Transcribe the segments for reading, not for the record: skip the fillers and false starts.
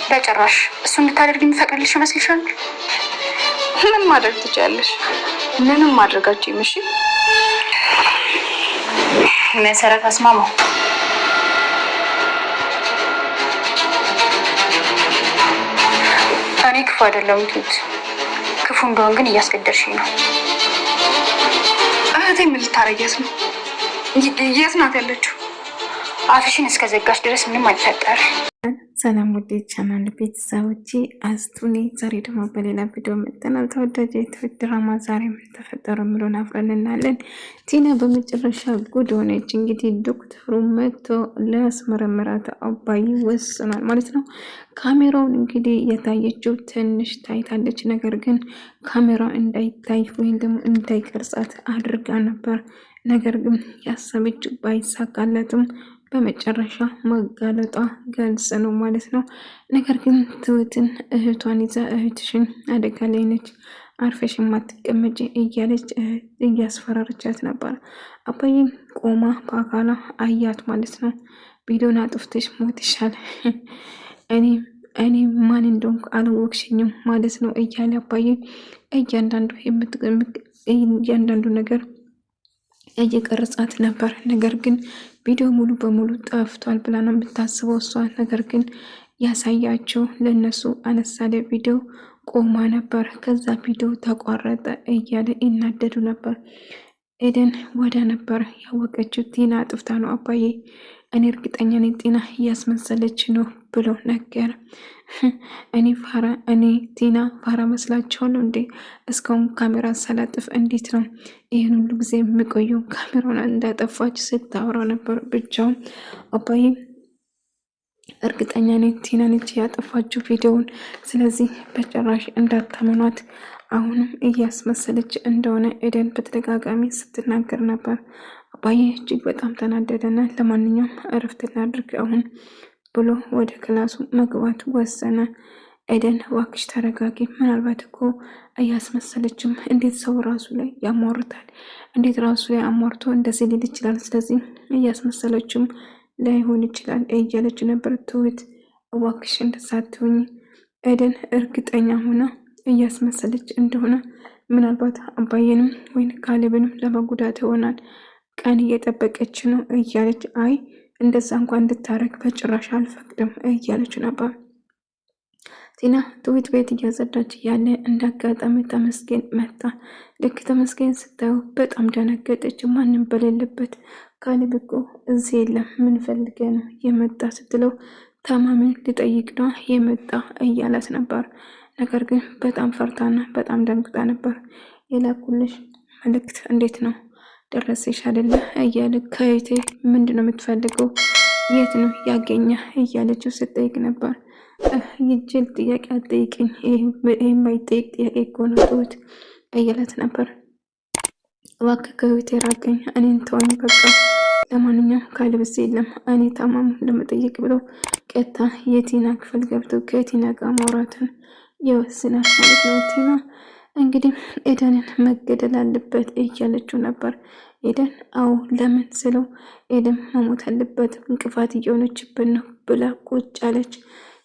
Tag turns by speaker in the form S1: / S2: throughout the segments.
S1: በጭራሽ እሱ እንድታደርግ የሚፈቅድልሽ ይመስልሻል?
S2: ምን ማድረግ ትችያለሽ? ምንም ማድረጋችሁ እሺ።
S1: መሰረት አስማማው፣ እኔ ክፉ አይደለም ትሁት፣ ክፉ እንደሆን ግን እያስገደድሽኝ ነው።
S2: እህቴ ምን ልታረጊያት ነው? የት ናት ያለችው?
S1: አፍሽን እስከ ዘጋሽ ድረስ ምንም አይፈጠርም።
S3: ሰላም ውድ ቻናል ቤተሰቦቼ አስቱኒ ዛሬ ደግሞ በሌላ ቪዲዮ መጥተናል። ተወዳጅ የትሁት ድራማ ዛሬ ምን ተፈጠረ የሚለውን አብረን እናያለን። ቲና በመጨረሻ ጉድ ሆነች። እንግዲህ ዶክተሩ መጥቶ ሊያስመረምራት አባይ ወስኗል ማለት ነው። ካሜራውን እንግዲህ የታየችው ትንሽ ታይታለች። ነገር ግን ካሜራ እንዳይታይ ወይም ደግሞ እንዳይቀርጻት አድርጋ ነበር። ነገር ግን ያሰበችው ባይሳካለትም በመጨረሻ መጋለጧ ገልጽ ነው ማለት ነው። ነገር ግን ትሁትን እህቷን ይዛ እህትሽን አደጋ ላይ ነች፣ አርፈሽ ማትቀመጪ እያለች እያስፈራረቻት ነበር። አባዬም ቆማ በአካላ አያት ማለት ነው። ቪዲዮን አጥፍተሽ ሞትሻል፣ እኔ ማን እንደሆንኩ አላወቅሽኝም ማለት ነው እያለ አባዬ እያንዳንዱ ነገር እየቀረጻት ነበር። ነገር ግን ቪዲዮ ሙሉ በሙሉ ጠፍቷል ብላ ነው የምታስበው እሷ። ነገር ግን ያሳያቸው ለነሱ አነሳለ ቪዲዮ ቆማ ነበር። ከዛ ቪዲዮ ተቋረጠ እያለ ይናደዱ ነበር። ኤደን ወደ ነበር ያወቀችው ቲና ጥፍታ ነው አባዬ፣ እኔ እርግጠኛ ነኝ ቲና እያስመሰለች ነው ብሎ ነገር እኔ ቲና ፋራ መስላችኋለሁ እንዴ? እስካሁን ካሜራ ሰላጥፍ እንዴት ነው ይህን ሁሉ ጊዜ የሚቆየው? ካሜራውን እንዳጠፋች ስታወራ ነበር። ብቻውን አባዬ እርግጠኛ ነኝ ቲና ነች ያጠፋችው ቪዲዮውን፣ ስለዚህ በጭራሽ እንዳታመኗት፣ አሁንም እያስመሰለች እንደሆነ ኤደን በተደጋጋሚ ስትናገር ነበር። አባዬ እጅግ በጣም ተናደደና ለማንኛውም እረፍት እናድርግ አሁን ብሎ ወደ ክላሱ መግባት ወሰነ። ኤደን እባክሽ ተረጋጊ፣ ምናልባት እኮ እያስመሰለችም፣ እንዴት ሰው ራሱ ላይ ያሟርታል? እንዴት ራሱ ላይ አሟርቶ እንደዚህ ሊል ይችላል? ስለዚህ እያስመሰለችም ላይሆን ይችላል እያለች ነበር። ትሁት እባክሽ እንደሳትሁኝ፣ ኤደን እርግጠኛ ሆና እያስመሰለች እንደሆነ ምናልባት አባዬንም ወይም ካሌብንም ለመጉዳት ይሆናል፣ ቀን እየጠበቀች ነው እያለች አይ እንደዛ እንኳን እንድታረግ በጭራሽ አልፈቅድም እያለች ነበር። ቲና ትሁት ቤት እያጸዳች ያለ እንዳጋጣሚ ተመስገን መጣ። ልክ ተመስገን ስታየው በጣም ደነገጠች። ማንም በሌለበት ካሌብ እኮ እዚህ የለም፣ ምን ፈልገ ነው የመጣ ስትለው ታማሚን ልጠይቅ ነው የመጣ እያላት ነበር። ነገር ግን በጣም ፈርታና በጣም ደንግጣ ነበር። የላኩልሽ መልእክት እንዴት ነው ደረሰሽ አይደለ እያለ ከየቴ ምንድነው የምትፈልገው? የት ነው ያገኘ እያለችው ስጠይቅ ነበር። ይጅል ጥያቄ አትጠይቅኝ፣ ይህ የማይጠይቅ ጥያቄ እኮ ነው ትሁት እያለት ነበር። እባክህ ከህይወቴ ራቀኝ፣ እኔን ተወኝ በቃ። ለማንኛውም ካልብስ የለም እኔ ታማሙ ለመጠየቅ ብሎ ቀጥታ የቲና ክፍል ገብቶ ከቲና ጋር ማውራትን ይወስናል ማለት ነው። ቲና እንግዲህ ኤደንን መገደል አለበት እያለችው ነበር። ኤደን አዎ ለምን ስለው ኤደን መሞት አለበት እንቅፋት እየሆነችብን ነው ብላ ቁጭ አለች።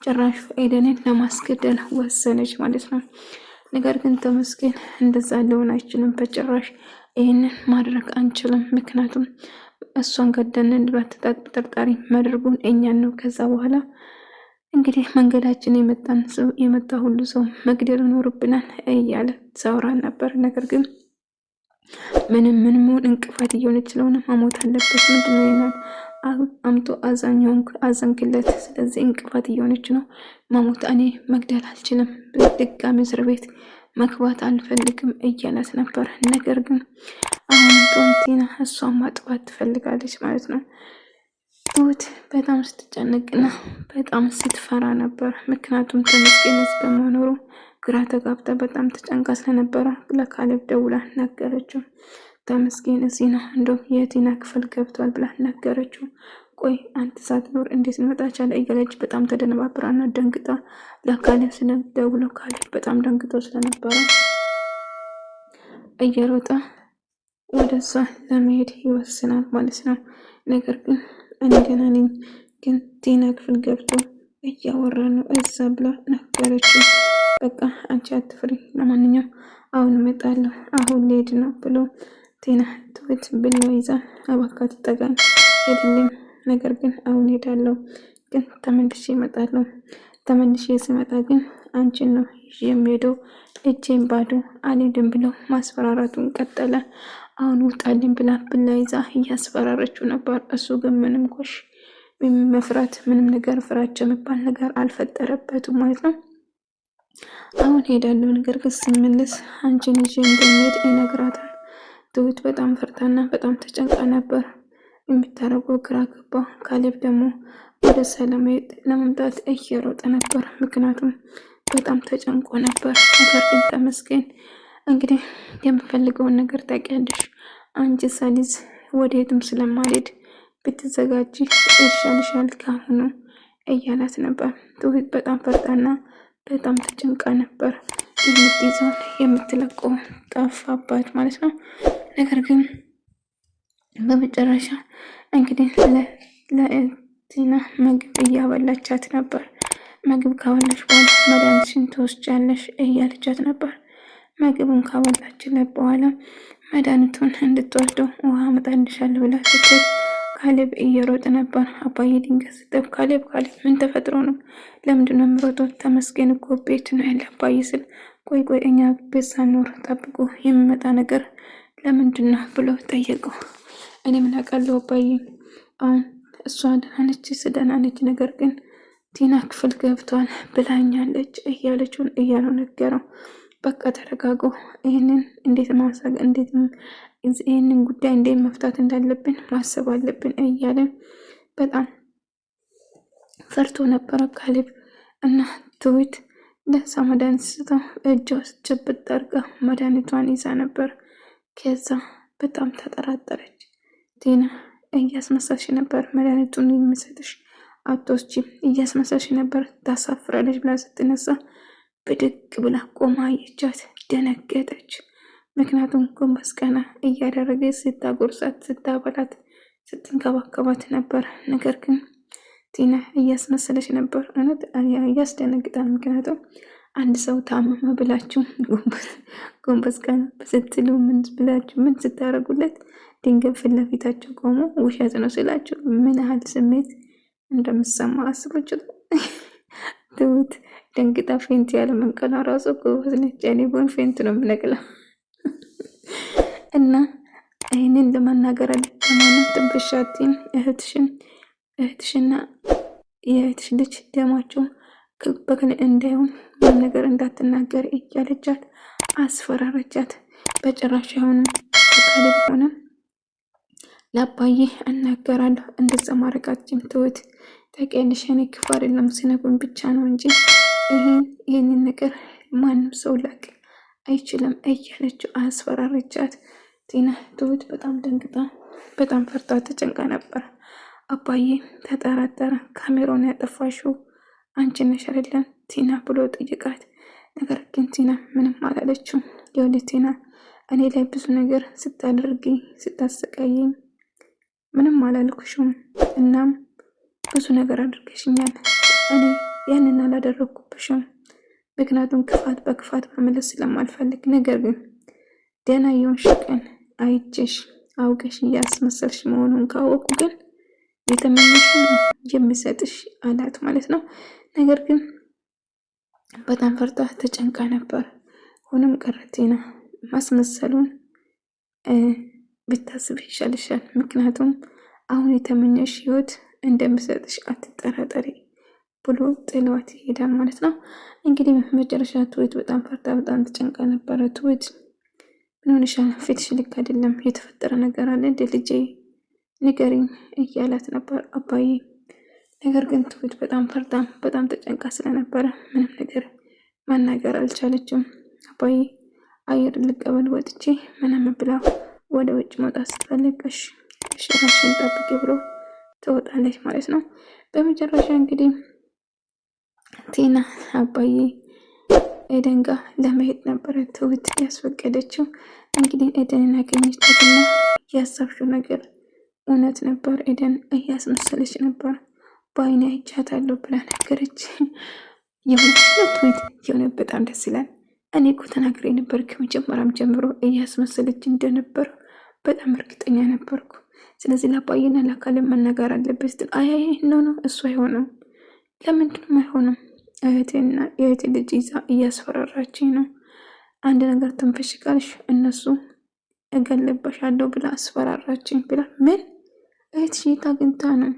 S3: ጭራሽ ኤደንን ለማስገደል ወሰነች ማለት ነው። ነገር ግን ተመስገን እንደዛ ሊሆን አይችልም፣ በጭራሽ ይህንን ማድረግ አንችልም፣ ምክንያቱም እሷን ገደልን በተጠርጣሪ መድርጉን እኛን ነው። ከዛ በኋላ እንግዲህ መንገዳችን የመጣ ሁሉ ሰው መግደል ይኖርብናል እያለ ሰውራ ነበር። ነገር ግን ምንም እንቅፋት እየሆነች ስለሆነ መሞት አለበት። ምንድነው ይናል አምቶ አዘንክለት። ስለዚህ እንቅፋት እየሆነች ነው መሞት፣ እኔ መግደል አልችልም፣ ድጋሚ እስር ቤት መግባት አልፈልግም እያላት ነበር። ነገር ግን አሁን ቲና እሷን ማጥፋት ትፈልጋለች ማለት ነው። ትሁት በጣም ስትጨነቅና በጣም ስትፈራ ነበር። ምክንያቱም ተመስገን በመኖሩ ግራ ተጋብታ በጣም ተጨንቃ ስለነበረ ለካሌብ ደውላ ነገረችው። ተመስገን እዚህ ነው እንደውም የቲና ክፍል ገብቷል ብላ ነገረችው። ቆይ አንተ ሳትኖር እንዴት ልመጣ ቻለ እያለች በጣም ተደነባብራና ደንግጣ ለካሌብ ስለደውለው ካሌብ በጣም ደንግጦ ስለነበረ እየሮጠ ወደ እሷ ለመሄድ ይወስናል ማለት ነው። ነገር ግን እኔ ገና ነኝ፣ ግን ቲና ክፍል ገብቶ እያወራ ነው እዛ ብላ ነገረችው። በቃ አንቺ አትፍሪ፣ ለማንኛውም አሁን እመጣለሁ፣ አሁን ልሄድ ነው ብሎ ቲና ትሁት ብላ ይዛ እባክህ ትጠጋኝ ሄድልኝ፣ ነገር ግን አሁን ሄዳለሁ፣ ግን ተመልሼ እመጣለሁ። ተመልሼ ስመጣ ግን አንቺን ነው ይዤ የሚሄደው፣ እጄን ባዶ አልሄድም ብለው ማስፈራራቱን ቀጠለ። አሁን ውጣልኝ ብላ ብላ ይዛ እያስፈራረችው ነበር። እሱ ግን ምንም ኮሽ መፍራት ምንም ነገር ፍራቻ የሚባል ነገር አልፈጠረበትም ማለት ነው። አሁን ሄዳለሁ፣ ነገር ግን ስመለስ አንቺን ይዤ እንደሚሄድ ይነግራታል። ትሁት በጣም ፈርታና በጣም ተጨንቃ ነበር። የምታደርገው ግራ ገባ። ካሌብ ደግሞ ወደ ሰላማዊት ለመምጣት እየሮጠ ነበር፣ ምክንያቱም በጣም ተጨንቆ ነበር። ነገር ግን ተመስገን እንግዲህ የምፈልገውን ነገር ታውቂያለሽ፣ አንቺ ሳሊዝ ወዴትም ስለማልሄድ ብትዘጋጂ ይሻልሻል ካሁኑ እያላት ነበር። ትሁት በጣም ፈርታና በጣም ተጨንቃ ነበር። የምትይዘውን የምትለቀው ጠፋባት ማለት ነው። ነገር ግን በመጨረሻ እንግዲህ ለቲና ምግብ እያበላቻት ነበር። ምግብ ካበላች በኋላ መድኃኒትሽን ትወስጃለሽ እያለቻት ነበር። ምግቡን ካበላችለት በኋላ መድኃኒቱን እንድትወስደው ውሃ አመጣልሻለሁ ብላ ስትል ካሌብ እየሮጠ ነበር። አባዬ ድንገት ስጠብ ካሌብ ምን ተፈጥሮ ነው? ለምንድነው የምሮጠው? ተመስገን እኮ ቤት ነው ያለ አባዬ ስል ቆይ እኛ ቤት ሳንኖር ጠብቆ የሚመጣ ነገር ለምንድን ነው ብሎ ጠየቀው። እኔ ምን አውቃለሁ አባዬ፣ አሁን እሷ ደህና ነች ደህና ነች፣ ነገር ግን ቲና ክፍል ገብቷል ብላኛለች እያለችውን እያለው ነገረው። በቃ ተረጋጉ፣ ይህንን እንዴት ማሳግ እንዴት ይህንን ጉዳይ እንዴት መፍታት እንዳለብን ማሰብ አለብን እያለ በጣም ፈርቶ ነበረ ካሌብ እና ትሁት ለሳ መድኃኒት ስተው እጇ ውስጥ ጭብጥ አድርጋ መድኃኒቷን ይዛ ነበር። ከዛ በጣም ተጠራጠረች። ቲና እያስመሳሽ ነበር፣ መድኃኒቱን የሚሰጥሽ አትወስጂም፣ እያስመሳሽ ነበር፣ ታሳፍራለች ብላ ስትነሳ ብድግ ብላ ቆማ አየቻት። ደነገጠች። ምክንያቱም ጎንበስ ቀና እያደረገ ስታጎርሳት፣ ስታበላት፣ ስትንከባከባት ነበር። ነገር ግን ቲና እያስመሰለች ነበር። እውነት እያስደነግጣል። ምክንያቱም አንድ ሰው ታመመ ብላችሁ ጎንበስ ቀና ስትሉ ምን ብላችሁ ምን ስታደርጉለት ድንገት ፊት ለፊታቸው ቆሞ ውሸት ነው ስላችሁ ምን ያህል ስሜት እንደምሰማ አስባችሁ። ትሁት ደንግጣ ፌንት ያለ መንቀላ ራሱ ጎበዝ ነች። እኔ ቦን ፌንት ነው የምነቅለው። እና ይህንን ለመናገር ለማንም ትንፍሻቲን እህትሽና የእህትሽ ልጅ ደማቸው በክን እንዳይሆን ምን ነገር እንዳትናገር እያለቻት አስፈራረቻት። በጭራሽ አሁንም ካሌብ ሆነ ለአባዬ እናገራለሁ፣ እንደዛ ማድረጋችን ትሁት ታውቂያለሽ፣ እኔ ክፉ አይደለም ሲነግሩኝ ብቻ ነው እንጂ ይህንን ነገር ማንም ሰው ላቅ አይችልም እያለችው አስፈራረቻት። ቲና ትሁት በጣም ደንግጣ በጣም ፈርታ ተጨንቃ ነበር። አባዬ ተጠራጠረ። ካሜራውን ያጠፋሽው አንቺ ነሽ አይደለም ቲና ብሎ ጠይቃት። ነገር ግን ቲና ምንም አላለችው። የወደ ቲና እኔ ላይ ብዙ ነገር ስታደርጊ ስታሰቃየኝ ምንም አላልኩሽም፣ እናም ብዙ ነገር አድርገሽኛል። እኔ ያንን አላደረግኩብሽም፣ ምክንያቱም ክፋት በክፋት መመለስ ስለማልፈልግ። ነገር ግን ደህና የሆንሽ ቀን አይቼሽ አውቀሽ እያስመሰልሽ መሆኑን ካወቁ ግን የተመኘሽውን የሚሰጥሽ አላት ማለት ነው። ነገር ግን በጣም ፈርታ ተጨንቃ ነበር። ሆኖም ቀረቴና ማስመሰሉን ብታስብ ይሻልሻል፣ ምክንያቱም አሁን የተመኘሽ ህይወት እንደምሰጥሽ አትጠራጠሪ ብሎ ጥሏት ይሄዳል ማለት ነው። እንግዲህ መጨረሻ ትሁት በጣም ፈርታ በጣም ተጨንቃ ነበረ። ትሁት ምን ሆነሻል? ፊትሽ ልክ አይደለም፣ የተፈጠረ ነገር አለ እንደ ልጄ ንገሪኝ እያላት ነበር አባዬ። ነገር ግን ትሁት በጣም ፈርታ በጣም ተጨንቃ ስለነበረ ምንም ነገር ማናገር አልቻለችም። አባዬ አየር ልቀበል ወጥቼ ምናምን ብላ ወደ ውጭ መውጣት ስትፈልግ እሺ ራስሽን ጠብቂ ብሎ ትወጣለች ማለት ነው። በመጨረሻ እንግዲህ ቲና አባዬ ኤደን ጋር ለመሄድ ነበረ ትሁት ያስፈቀደችው። እንግዲህ ኤደንን ያገኘቻትና ያሰብሽው ነገር እውነት ነበር። ኤደን እያስመሰለች ነበር። በአይኔ አይቻታለሁ ብላ ነገረች። የሆነ በጣም ደስ ይላል። እኔ እኮ ተናግሬ ነበር ከመጀመሪያም ጀምሮ እያስመሰለች እንደነበር በጣም እርግጠኛ ነበርኩ። ስለዚህ ለአባዬና ለአካል መናገር አለበት ስትል አይ ነው እሱ አይሆንም። ለምንድንም አይሆንም? እህቴና የእህቴ ልጅ ይዛ እያስፈራራችኝ ነው። አንድ ነገር ትንፈሽ ካልሽ እነሱ እገለባሻለሁ ብላ አስፈራራችኝ ብላ ምን እህትሽ የት አግኝታ ነው?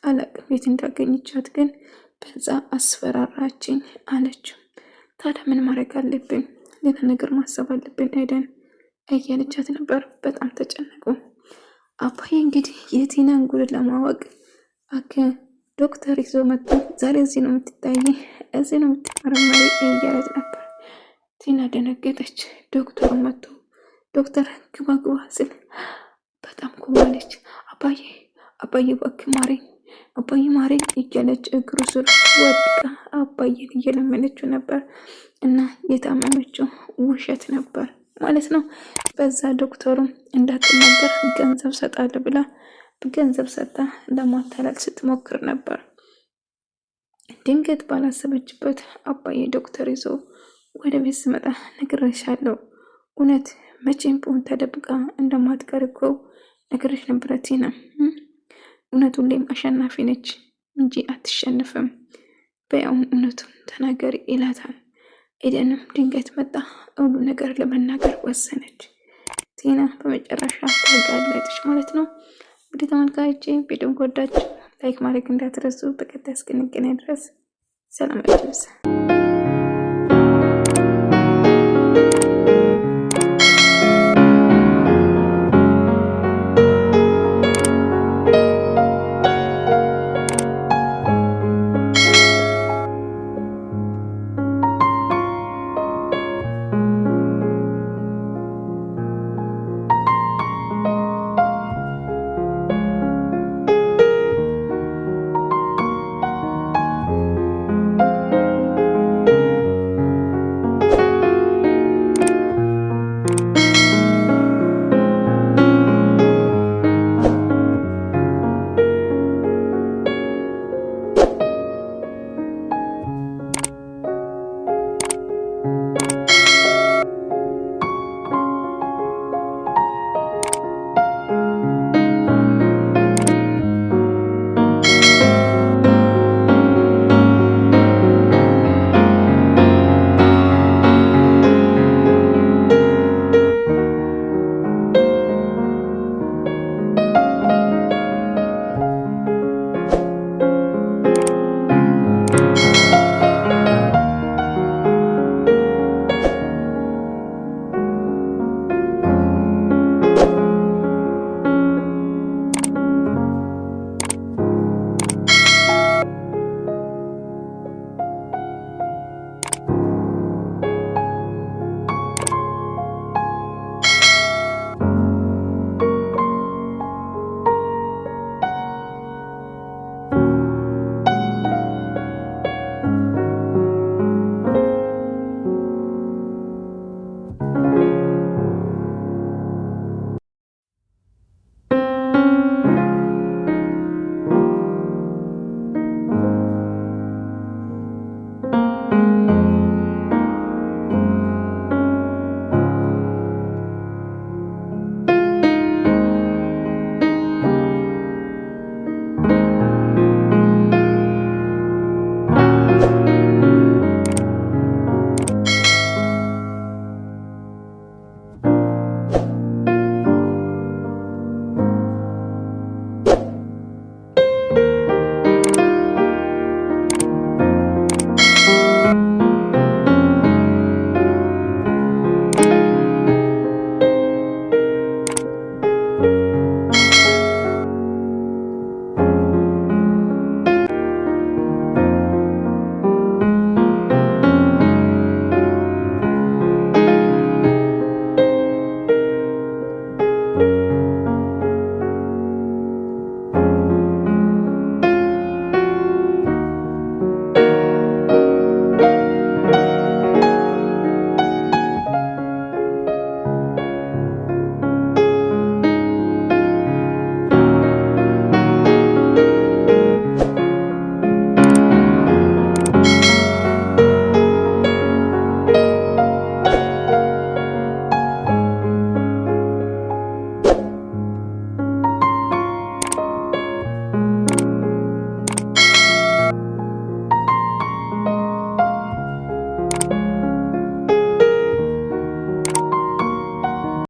S3: አላቅም የት እንዳገኘቻት ግን በዛ አስፈራራችኝ አለችው። ታዲያ ምን ማድረግ አለብን? ሌላ ነገር ማሰብ አለብን ኤደን እያለቻት ነበር። በጣም ተጨነቁ። አባዬ እንግዲህ የቲናን ጉድ ለማወቅ ዶክተር ይዞ መጥቶ ዛሬ እዚህ ነው የምትታይ፣ እዚህ ነው የምትመረመሪ እያለት ነበር። ቲና ደነገጠች። ዶክተሩ መጥቶ ዶክተር ግባ ስል በጣም ቆማለች። አባዬ እባክህ ማረኝ፣ አባዬ ማረኝ እያለች እግሩ ስር ወድቃ አባዬን እየለመነችው ነበር። እና የታመመችው ውሸት ነበር ማለት ነው። በዛ ዶክተሩም እንዳትናገር ገንዘብ ሰጣለሁ ብላ ገንዘብ ሰጣ ለማታለል ስትሞክር ነበር። ድንገት ባላሰበችበት አባዬ ዶክተር ይዞ ወደ ቤት ስመጣ ነግሬሻለሁ፣ እውነት መቼም ቢሆን ተደብቃ እንደማትቀር እኮ ነግሬሽ ነበረ ቲና። እውነት ሁሌም አሸናፊ ነች እንጂ አትሸንፍም። በያውን እውነቱን ተናገሪ ይላታል። ኤደንም ድንገት መጣ። ሁሉ ነገር ለመናገር ወሰነች። ቲና በመጨረሻ ተጋለጠች ማለት ነው። እንግዲህ ተመልካቾቼ ቪዲዮን ከወዳችሁ ላይክ ማድረግ እንዳትረሱ። በቀጣይ እስክንገናኝ ድረስ ሰላም ይብዛ።